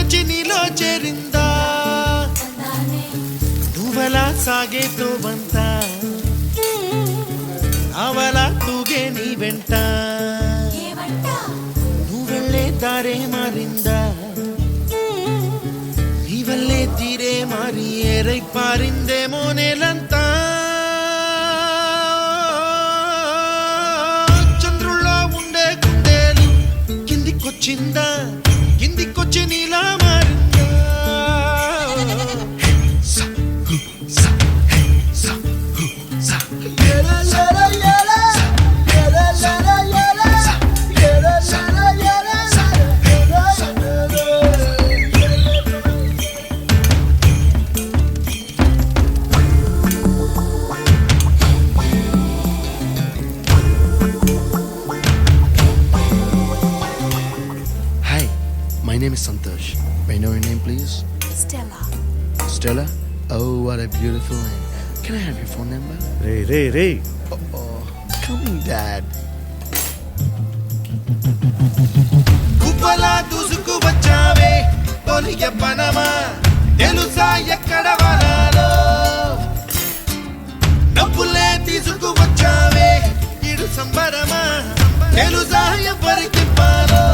కిందికొచ్చి నీలో చేరిందా నువ్వలా సాగేతో బంత అవలా తూగే నీ వెంట నువ్వెళ్ళే దారే మారిందా నీవల్లే తీరే మారి ఏరై పారిందేమో నేలంతా చంద్రుల్లో ఉండే కుందేలు కిందికొచ్చిందా కిందికొచ్చి నీలా మారిందా My name is Santosh. May I know your name, please? Stella. Stella? Oh, what a beautiful name. Can I have your phone number? Ray Oh, coming, Dad. కుప్పలా దూసుకు వచ్చావే తొలిగ పనమా తెలుసా ఎక్కడ వనాలో డబ్బులే తీసుకు వచ్చావే ఇడు సంబరమా తెలుసా ఎవరికి పాలో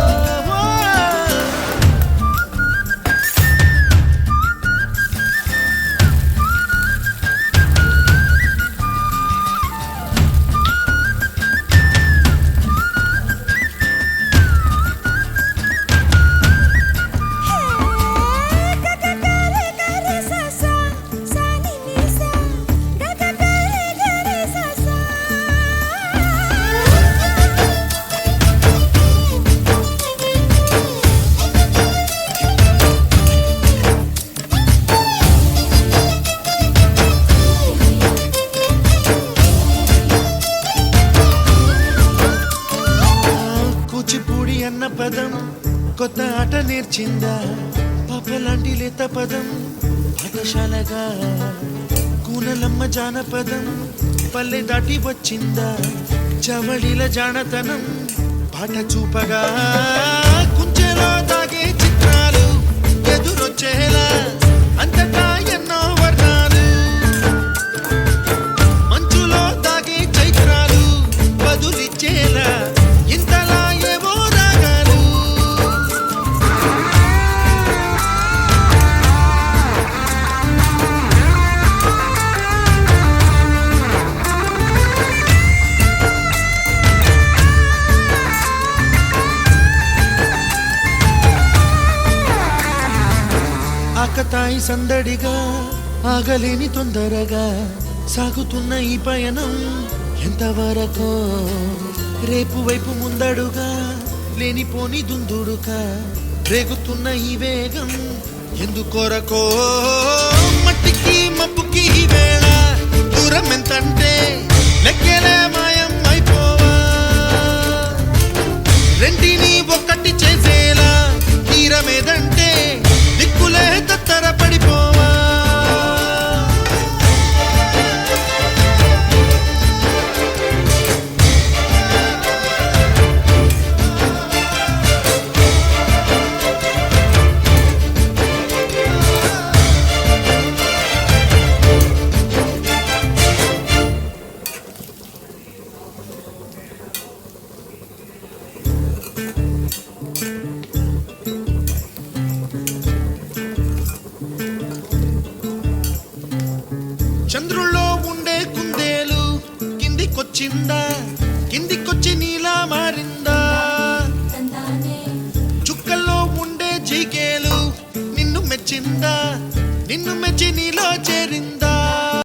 కూచిపూడి అన్న పదం కొత్త ఆట నేర్చిందా పాపలాంటి లేత పదం పాఠశాలగా కూనలమ్మ జానపదం పల్లె దాటి వచ్చిందా చవళిల జానతనం పాట చూపగా కుంచెలో దాగే చిత్రాలు ఎదురొచ్చేలా అంతటా ఎన్నో వర్ణాలు మంచులో దాగే చైత్రాలు బదులిచ్చేలా ఇంతలా ఏవో రాగాలు ఆకతాయి సందడిగా ఆగలేని తొందరగా సాగుతున్న ఈ పయనం ఎంతవరకో రేపు వైపు ముందడుగా లేనిపోని దుందుడుగా రేగుతున్న ఈ వేగం ఎందుకొరకో మట్టికి మబ్బుకి ఈ వేళ దూరం ఎంతంటే లెక్కలే మాయం అయిపోవా రెంటిని ఒక్కటి చేసేలా తీరమేదంటే దిక్కులే తత్తర పడిపోవా చంద్రుల్లో ఉండే కుందేలు కిందికొచ్చిందా